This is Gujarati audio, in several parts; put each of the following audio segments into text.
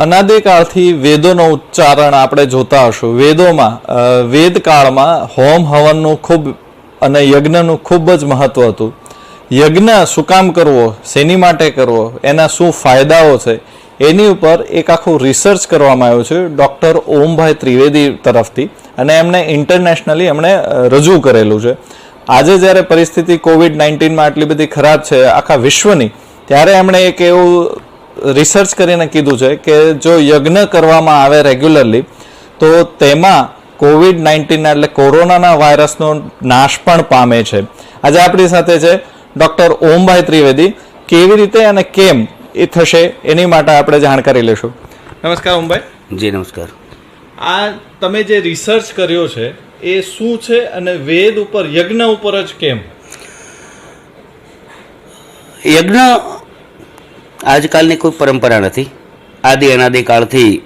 અનાદિકાળથી વેદોનો ઉચ્ચારણ આપણે જોતા હશું. વેદોમાં વેદકાળમાં હોમ હવનનું ખૂબ અને યજ્ઞનું ખૂબ જ મહત્વ હતું. યજ્ઞ શું કામ કરવો, શેની માટે કરવો, એના શું ફાયદાઓ છે, એની ઉપર એક આખું રિસર્ચ કરવામાં આવ્યું છે ડૉક્ટર ઓમભાઈ ત્રિવેદી તરફથી, અને એમણે ઇન્ટરનેશનલી એમણે રજૂ કરેલું છે. આજે જ્યારે પરિસ્થિતિ COVID-19માં આટલી બધી ખરાબ છે આખા વિશ્વની, ત્યારે એમણે એક એવું રિસર્ચ કરીને કીધું છે કે જો યજ્ઞ કરવામાં આવે રેગ્યુલરલી તો તેમાં COVID-19 એટલે કોરોનાના વાયરસનો નાશ પણ પામે છે. આજે આપણી સાથે છે ડૉક્ટર ઓમભાઈ ત્રિવેદી. કેવી રીતે અને કેમ એ થશે એની માટે આપણે જાણકારી લેશું. નમસ્કાર ઓમભાઈ. જી નમસ્કાર. આ તમે જે રિસર્ચ કર્યો છે એ શું છે અને વેદ ઉપર યજ્ઞ ઉપર જ કેમ? યજ્ઞ આજકાલની કોઈ પરંપરા નથી. આદિ અનાદિકાળથી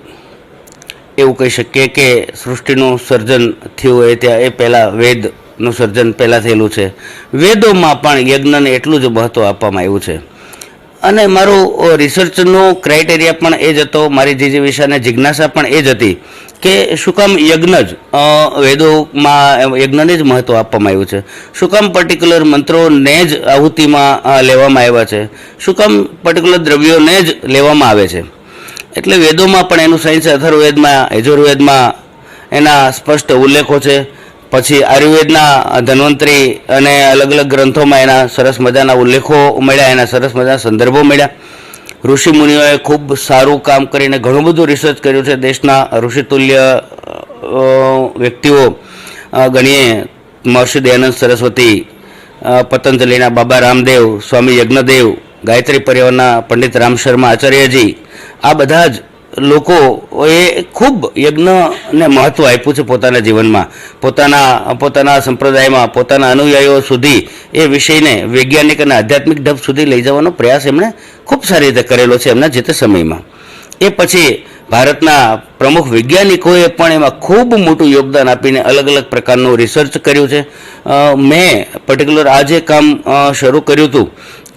એવું કહી શકીએ કે સૃષ્ટિનું સર્જન થયું હોય ત્યાં એ પહેલાં વેદનું સર્જન પહેલાં થયેલું છે. વેદોમાં પણ યજ્ઞને એટલું જ મહત્ત્વ આપવામાં આવ્યું છે. અને મારું રિસર્ચનો ક્રાઇટેરિયા પણ એ જ હતો, મારી જીજીવિષાને જિજ્ઞાસા પણ એ જ હતી કે શું કામ યજ્ઞ જ વેદોમાં યજ્ઞને જ મહત્ત્વ આપવામાં આવ્યું છે, શું કામ પર્ટિક્યુલર મંત્રોને જ આહુતિમાં લેવામાં આવ્યા છે, શું કામ પર્ટિક્યુલર દ્રવ્યોને જ લેવામાં આવે છે. એટલે વેદોમાં પણ એનું સાયન્સ અથર્વવેદમાં, યજુર્વેદમાં એના સ્પષ્ટ ઉલ્લેખો છે. પછી આયુર્વેદના ધન્વંતરી અને અલગ અલગ ગ્રંથોમાં એના સરસ મજાના ઉલ્લેખો મળ્યા, એના સરસ મજાના સંદર્ભો મળ્યા. ઋષિમુનિઓએ ખૂબ સારું કામ કરીને ઘણું બધું રિસર્ચ કર્યું છે. દેશના ઋષિતુલ્ય વ્યક્તિઓ ગણીએ, મહર્ષિ દયાનંદ સરસ્વતી, પતંજલિના બાબા રામદેવ, સ્વામી યજ્ઞદેવ, ગાયત્રી પરિવારના પંડિત રામ શર્મા આચાર્યજી, આ બધા જ લોકોએ ખૂબ યજ્ઞને મહત્ત્વ આપ્યું છે પોતાના જીવનમાં, પોતાના સંપ્રદાયમાં, પોતાના અનુયાયીઓ સુધી એ વિષયને વૈજ્ઞાનિક અને આધ્યાત્મિક ઢબ સુધી લઈ જવાનો પ્રયાસ એમણે ખૂબ સારી રીતે કરેલો છે એમના જે તે સમયમાં. એ પછી ભારતના પ્રમુખ વૈજ્ઞાનિકોએ પણ એમાં ખૂબ મોટું યોગદાન આપીને અલગ અલગ પ્રકારનું રિસર્ચ કર્યું છે. મેં પર્ટિક્યુલર આ જે કામ શરૂ કર્યું હતું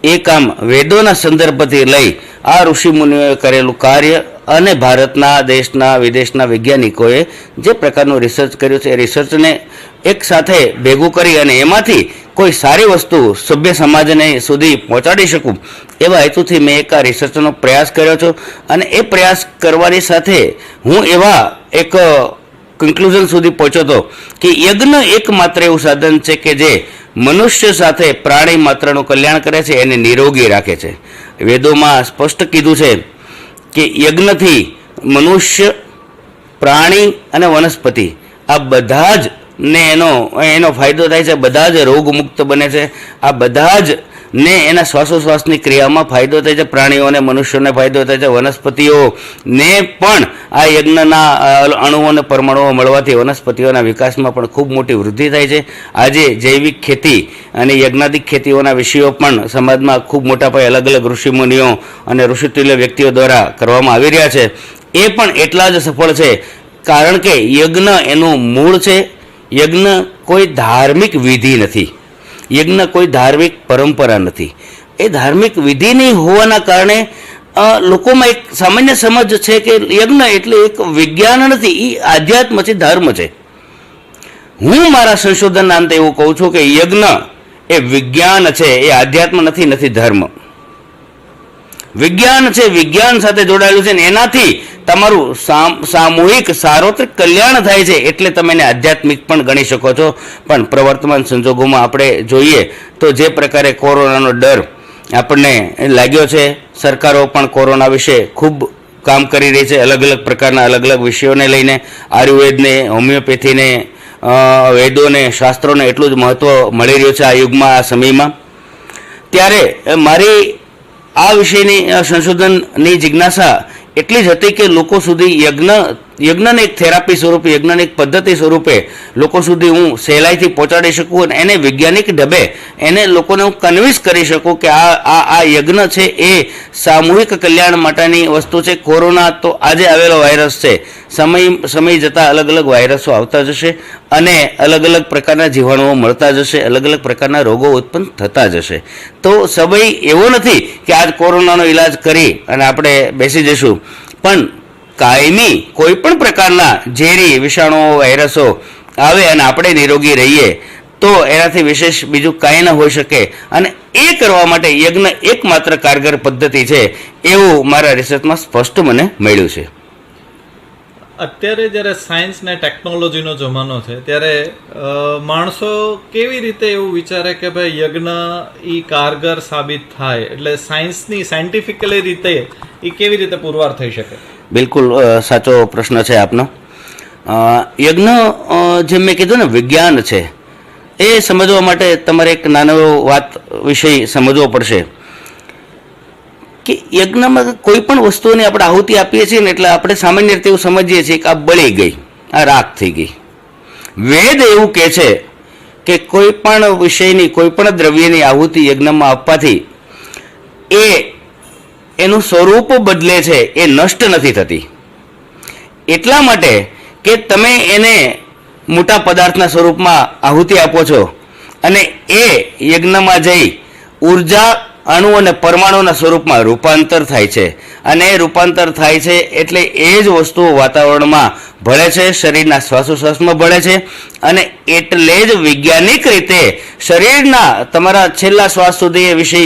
એ કામ વેદોના સંદર્ભથી લઈ આ ઋષિમુનિઓએ કરેલું કાર્ય અને ભારતના, દેશના, વિદેશના વૈજ્ઞાનિકોએ જે પ્રકારનું રિસર્ચ કર્યું છે એ રિસર્ચને એક સાથે ભેગું કરી અને એમાંથી કોઈ સારી વસ્તુ સભ્ય સમાજને સુધી પહોંચાડી શકું એવા હેતુથી મેં એક આ રિસર્ચનો પ્રયાસ કર્યો છું. અને એ પ્રયાસ કરવાની સાથે હું એવા એક કન્ક્લુઝન સુધી પહોંચ્યો હતો કે યજ્ઞ એકમાત્ર એવું સાધન છે કે જે મનુષ્ય સાથે પ્રાણી માત્રનું કલ્યાણ કરે છે, એને નિરોગી રાખે છે. વેદોમાં સ્પષ્ટ કીધું છે કે યજ્ઞથી મનુષ્ય, પ્રાણી અને વનસ્પતિ આ બધા જ ને એનો ફાયદો થાય છે. બધા જ રોગમુક્ત બને છે. આ બધા જ ને એના શ્વાસોશ્વાસની ક્રિયામાં ફાયદો થાય છે. પ્રાણીઓને, મનુષ્યોને ફાયદો થાય છે. વનસ્પતિઓને પણ આ યજ્ઞના અણુઓને, પરમાણુઓ મળવાથી વનસ્પતિઓના વિકાસમાં પણ ખૂબ મોટી વૃદ્ધિ થાય છે. આજે જૈવિક ખેતી અને યજ્ઞાદિક ખેતીઓના વિષયો પણ સમાજમાં ખૂબ મોટા પાયે અલગ અલગ ઋષિમુનિઓ અને ઋષિતુલ્ય વ્યક્તિઓ દ્વારા કરવામાં આવી રહ્યા છે. એ પણ એટલા જ સફળ છે કારણ કે યજ્ઞ એનું મૂળ છે. યજ્ઞ કોઈ ધાર્મિક વિધિ નથી, યજ્ઞ કોઈ ધાર્મિક પરંપરા નથી. એ ધાર્મિક વિધિ નહીં હોવાના કારણે લોકોમાં એક સામાન્ય સમજ છે કે યજ્ઞ એટલે એક વિજ્ઞાન નથી, એ આધ્યાત્મ છે, ધર્મ છે. હું મારા સંશોધનના અંતે એવું કહું છું કે યજ્ઞ એ વિજ્ઞાન છે, એ આધ્યાત્મ નથી, નથી ધર્મ. વિજ્ઞાન છે, વિજ્ઞાન સાથે જોડાયેલું છે ને એનાથી તમારું સામૂહિક સાર્વત્રિક કલ્યાણ થાય છે, એટલે તમે એને આધ્યાત્મિક પણ ગણી શકો છો. પણ પ્રવર્તમાન સંજોગોમાં આપણે જોઈએ તો જે પ્રકારે કોરોનાનો ડર આપણને લાગ્યો છે, સરકારો પણ કોરોના વિશે ખૂબ કામ કરી રહી છે. અલગ અલગ પ્રકારના અલગ અલગ વિષયોને લઈને આયુર્વેદને, હોમિયોપેથીને, વેદોને, શાસ્ત્રોને એટલું જ મહત્ત્વ મળી રહ્યું છે આ યુગમાં, આ સમયમાં. ત્યારે મારી આ વિષયની સંશોધનની જિજ્ઞાસા એટલી જ હતી કે લોકો સુધી યજ્ઞને એક થેરાપી સ્વરૂપે, યજ્ઞને એક પદ્ધતિ સ્વરૂપે લોકો સુધી હું સહેલાઈથી પહોંચાડી શકું અને એને વૈજ્ઞાનિક ઢબે એને લોકોને હું કન્વિન્સ કરી શકું કે આ યજ્ઞ છે એ સામૂહિક કલ્યાણ માટેની વસ્તુ છે. કોરોના તો આજે આવેલો વાયરસ છે, સમય જતાં અલગ અલગ વાયરસો આવતા જશે અને અલગ અલગ પ્રકારના જીવાણુઓ મળતા જશે, અલગ અલગ પ્રકારના રોગો ઉત્પન્ન થતા જશે. તો સમય એવો નથી કે આજ કોરોનાનો ઈલાજ કરી અને આપણે બેસી જઈશું, પણ કાયમી કોઈ પણ પ્રકારના ઝેરી વિષાણુઓ વાયરસો આવે અને આપણે નિરોગી રહીએ તો એનાથી વિશેષ બીજું કાંઈ ન હોઈ શકે. અને એ કરવા માટે યજ્ઞ એકમાત્ર કારગર પદ્ધતિ છે એવું મારા રિસર્ચમાં સ્પષ્ટ મને મળ્યું છે. અત્યારે જ્યારે સાયન્સ ને ટેકનોલોજીનો જમાનો છે ત્યારે માણસો કેવી રીતે એવું વિચારે કે ભાઈ યજ્ઞ એ કારગર સાબિત થાય, એટલે સાયન્ટિફિકલી રીતે એ કેવી રીતે પુરવાર થઈ શકે? બિલકુલ સાચો પ્રશ્ન છે આપનો. યજ્ઞ જેમ મેં કીધું ને વિજ્ઞાન છે, એ સમજવા માટે તમારે એક નાનો વાત વિષય સમજવો પડશે કે યજ્ઞમાં કોઈ પણ વસ્તુની આપણે આહુતિ આપીએ છીએ ને એટલે આપણે સામાન્ય રીતે એવું સમજીએ છીએ કે આ બળી ગઈ, આ રાખ થઈ ગઈ. વેદ એવું કહે છે કે કોઈ પણ વિષયની કોઈ પણ દ્રવ્યની આહુતિ યજ્ઞમાં આપવાથી એનું સ્વરૂપ બદલે છે, એ નષ્ટ નથી થતી. એટલા માટે કે તમે એને મોટા પદાર્થના સ્વરૂપમાં આહુતિ આપો છો અને એ યજ્ઞમાં જઈ ઉર્જા અણુ અને પરમાણુના સ્વરૂપમાં રૂપાંતર થાય છે અને એ રૂપાંતર થાય છે એટલે એ જ વસ્તુઓ વાતાવરણમાં ભળે છે, શરીરના શ્વાસોશ્વાસમાં ભળે છે અને એટલે જ વૈજ્ઞાનિક રીતે શરીરના તમારા છેલ્લા શ્વાસ સુધી એ વિષય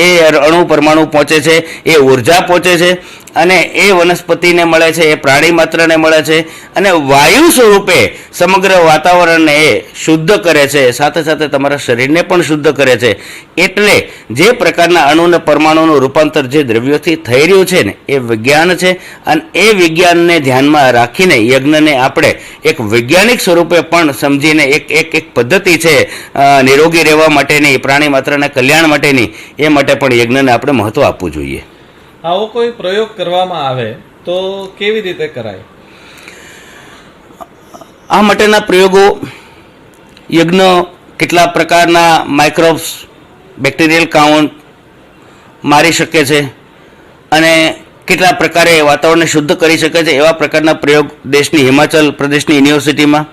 એ અણુ પરમાણુ પહોંચે છે, એ ઉર્જા પહોંચે છે અને એ વનસ્પતિને મળે છે, એ પ્રાણી માત્રને મળે છે અને વાયુ સ્વરૂપે સમગ્ર વાતાવરણને એ શુદ્ધ કરે છે, સાથે સાથે તમારા શરીરને પણ શુદ્ધ કરે છે. એટલે જે પ્રકારના અણુ અને પરમાણુનું રૂપાંતર જે દ્રવ્યોથી થઈ રહ્યું છે ને એ વિજ્ઞાન છે અને એ વિજ્ઞાનને ધ્યાનમાં રાખીને યજ્ઞને આપણે એક વૈજ્ઞાનિક સ્વરૂપે પણ સમજીને એક પદ્ધતિ છે નિરોગી રહેવા માટેની, પ્રાણી માત્રના કલ્યાણ માટેની, એ માટે પણ યજ્ઞને આપણે મહત્વ આપવું જોઈએ. આવો કોઈ પ્રયોગ કરવામાં આવે તો કેવી રીતે કરાય? આ માટેના પ્રયોગો યજ્ઞ કેટલા પ્રકારના માઇક્રોબ્સ, બેક્ટેરિયલ કાઉન્ટ મારી શકે છે અને કેટલા પ્રકારે વાતાવરણને શુદ્ધ કરી શકે છે, એવા પ્રકારના પ્રયોગ દેશની હિમાચલ પ્રદેશની યુનિવર્સિટીમાં,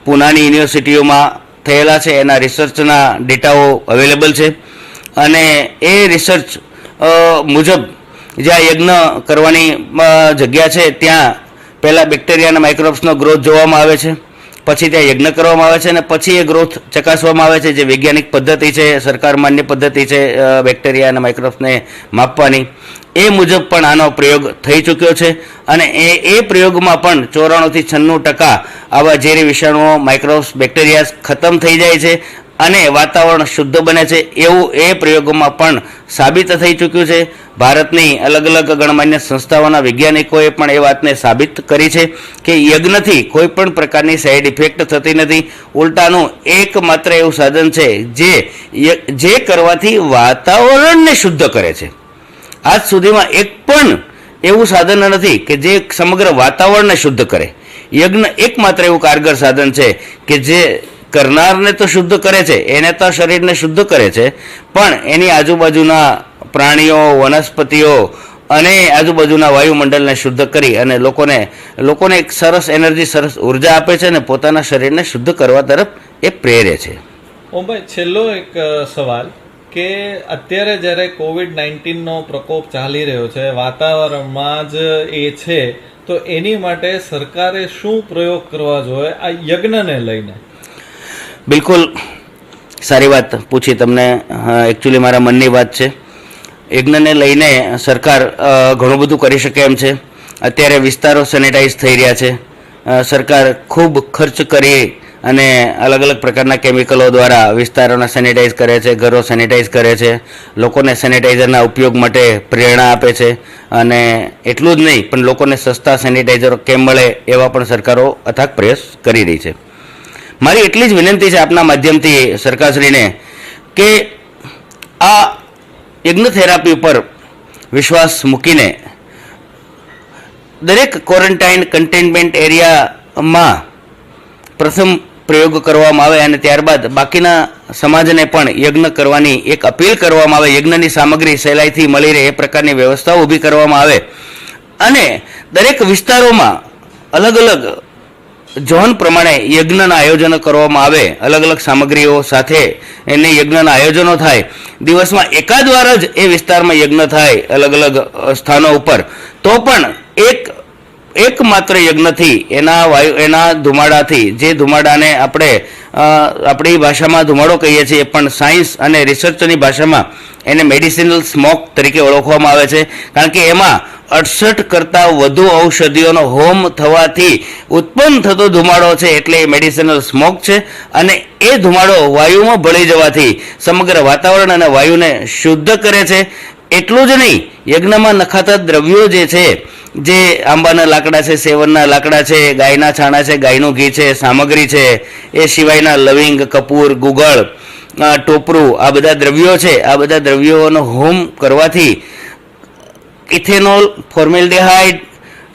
પૂનાની યુનિવર્સિટીઓમાં થયેલા છે. એના રિસર્ચના ડેટાઓ અવેલેબલ છે અને એ રિસર્ચ મુજબ જ્યાં યજ્ઞ કરવાની જગ્યા છે ત્યાં પહેલાં બેક્ટેરિયા અને માઇક્રોબ્સનો ગ્રોથ જોવામાં આવે છે, પછી ત્યાં યજ્ઞ કરવામાં આવે છે અને પછી એ ગ્રોથ ચકાસવામાં આવે છે, જે વૈજ્ઞાનિક પદ્ધતિ છે, સરકાર માન્ય પદ્ધતિ છે બેક્ટેરિયા અને માઇક્રોબ્સને માપવાની. એ મુજબ પણ આનો પ્રયોગ થઈ ચૂક્યો છે અને એ પ્રયોગમાં પણ 94થી 96% આવા ઝેરી વિષાણુઓ, માઇક્રોબ્સ, બેક્ટેરિયા ખતમ થઈ જાય છે અને વાતાવરણ શુદ્ધ બને છે, એવું એ પ્રયોગોમાં પણ સાબિત થઈ ચૂક્યું છે. ભારતની અલગ અલગ ગણમાન્ય સંસ્થાઓના વૈજ્ઞાનિકોએ પણ એ વાતને સાબિત કરી છે કે યજ્ઞથી કોઈ પણ પ્રકારની સાઈડ ઇફેક્ટ થતી નથી. ઉલટાનું એકમાત્ર એવું સાધન છે જે કરવાથી વાતાવરણને શુદ્ધ કરે છે. આજ સુધીમાં એક પણ એવું સાધન નથી કે જે સમગ્ર વાતાવરણને શુદ્ધ કરે. યજ્ઞ એકમાત્ર એવું કારગર સાધન છે કે જે કરનારને તો શુદ્ધ કરે છે, એને તો શરીરને શુદ્ધ કરે છે, પણ એની આજુબાજુના પ્રાણીઓ, વનસ્પતિઓ અને આજુબાજુના વાયુમંડળને શુદ્ધ કરી અને લોકોને એક સરસ એનર્જી, સરસ ઉર્જા આપે છે અને પોતાના શરીરને શુદ્ધ કરવા તરફ એ પ્રેરે છે. ઓમભાઈ, છેલ્લો એક સવાલ કે અત્યારે જ્યારે COVID-19નો પ્રકોપ ચાલી રહ્યો છે, વાતાવરણમાં જ એ છે, તો એની માટે સરકારે શું પ્રયોગ કરવા જોઈએ આ યજ્ઞને લઈને? બિલકુલ સારી વાત પૂછી તમને. એકચ્યુઅલી મારા મનની વાત છે. યજ્ઞને લઈને સરકાર ઘણું બધું કરી શકે એમ છે. અત્યારે વિસ્તારો સેનિટાઈઝ થઈ રહ્યા છે. સરકાર ખૂબ ખર્ચ કરી અને અલગ અલગ પ્રકારના કેમિકલો દ્વારા વિસ્તારોને સેનિટાઈઝ કરે છે, ઘરો સેનિટાઈઝ કરે છે, લોકોને સેનિટાઈઝરના ઉપયોગ માટે પ્રેરણા આપે છે અને એટલું જ નહીં પણ લોકોને સસ્તા સેનિટાઈઝરો કેમ મળે એવા પણ સરકારો અથાગ પ્રયાસ કરી રહી છે. મારી એટલી જ વિનંતી છે આપના માધ્યમથી સરકારશ્રીને કે આ યજ્ઞ થેરાપી ઉપર વિશ્વાસ મૂકીને દરેક ક્વોરન્ટાઇન કન્ટેનમેન્ટ એરિયામાં પ્રથમ પ્રયોગ કરવામાં આવે અને ત્યારબાદ બાકીના સમાજને પણ યજ્ઞ કરવાની એક અપીલ કરવામાં આવે, યજ્ઞની સામગ્રી સહેલાઈથી મળી રહે એ પ્રકારની વ્યવસ્થાઓ ઊભી કરવામાં આવે અને દરેક વિસ્તારોમાં અલગ અલગ ઝોન પ્રમાણે યજ્ઞના આયોજનો કરવામાં આવે, અલગ અલગ સામગ્રીઓ સાથે એને યજ્ઞના આયોજનો થાય, દિવસમાં એકાદ વાર જ એ વિસ્તારમાં યજ્ઞ થાય અલગ અલગ સ્થાનો ઉપર, તો પણ એકમાત્ર યજ્ઞથી એના ધુમાડાથી, જે ધુમાડાને આપણે આપણી ભાષામાં ધુમાડો કહીએ છીએ પણ સાયન્સ અને રિસર્ચની ભાષામાં એને મેડિસિનલ સ્મોક તરીકે ઓળખવામાં આવે છે, કારણ કે એમાં 68 કરતાં વધુ ઔષધિઓનો હોમ થવાથી ઉત્પન્ન થતો ધુમાડો છે, એટલે એ મેડિસિનલ સ્મોક છે. અને એ ધુમાડો વાયુમાં ભળી જવાથી સમગ્ર વાતાવરણ અને વાયુને શુદ્ધ કરે છે. એટલું જ નહીં, યજ્ઞમાં નખાતા દ્રવ્યો જે છે, જે આંબાના લાકડા છે, સેવનના લાકડા છે, ગાયના છાણા છે, ગાયનું ઘી છે, સામગ્રી છે, એ સિવાયના લવિંગ, કપૂર, ગુગળ, ટોપરું, આ બધા દ્રવ્યો છે. આ બધા દ્રવ્યોનો હોમ કરવાથી ઇથેનોલ, ફોર્મેલ્ડિહાઇડ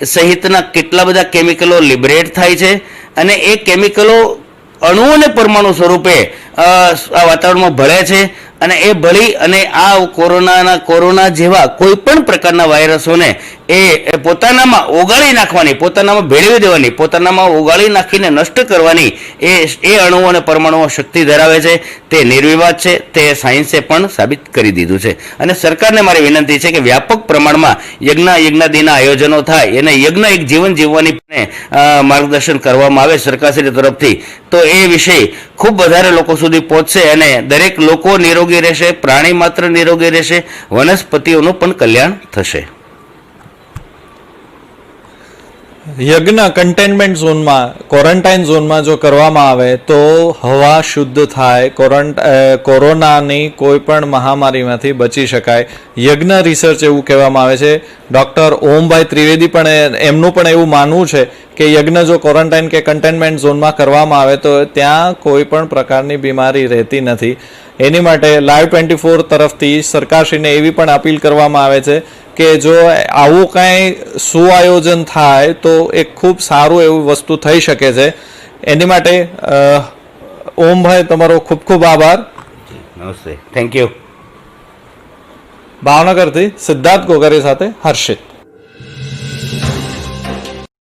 સહિતના કેટલા બધા કેમિકલો લિબરેટ થાય છે અને એ કેમિકલો અણુઓને પરમાણુ સ્વરૂપે આ વાતાવરણમાં ભળે છે અને એ ભળી અને આ કોરોના જેવા કોઈ પણ પ્રકારના વાયરસોને એ પોતાનામાં ઓગાળી નાખવાની, પોતાનામાં ભેળવી દેવાની, પોતાનામાં ઓગાળી નાખીને નષ્ટ કરવાની એ અણુઓ અને પરમાણુઓ શક્તિ ધરાવે છે. તે નિર્વિવાદ છે, તે સાયન્સે પણ સાબિત કરી દીધું છે. અને સરકારને મારી વિનંતી છે કે વ્યાપક પ્રમાણમાં યજ્ઞાદિના આયોજનો થાય, એને યજ્ઞ એક જીવન જીવવાની માર્ગદર્શન કરવામાં આવે સરકારશ્રી તરફથી, તો એ વિષય ખૂબ વધારે લોકો સુધી પહોંચશે અને દરેક લોકો નિરોગી રહેશે, પ્રાણી માત્ર નિરોગી રહેશે, વનસ્પતિઓનું પણ કલ્યાણ થશે. યજ્ઞ કન્ટેનમેન્ટ ઝોનમાં, ક્વોરન્ટાઇન ઝોનમાં જો કરવામાં આવે તો હવા શુદ્ધ થાય, કોરોનાની કોઈ પણ મહામારીમાંથી બચી શકાય. યજ્ઞ રિસર્ચ એવું કહેવામાં આવે છે. ડૉક્ટર ઓમભાઈ ત્રિવેદી પણ એમનું પણ એવું માનવું છે કે યજ્ઞ જો ક્વોરન્ટાઇન કે કન્ટેનમેન્ટ ઝોનમાં કરવામાં આવે તો ત્યાં કોઈ પણ પ્રકારની બીમારી રહેતી નથી. એની માટે લાઈવ 24 તરફથી સરકારશ્રીને એવી પણ અપીલ કરવામાં આવે છે કે જો આવું કાંઈ સુઆયોજન થાય તો એક ખૂબ સારું એવું વસ્તુ થઈ શકે છે. એની માટે ઓમભાઈ તમારો ખૂબ ખૂબ આભાર. નમસ્તે, થેન્ક યુ. ભાવનગરથી સિદ્ધાર્થ ગોગરે સાથે હર્ષિત.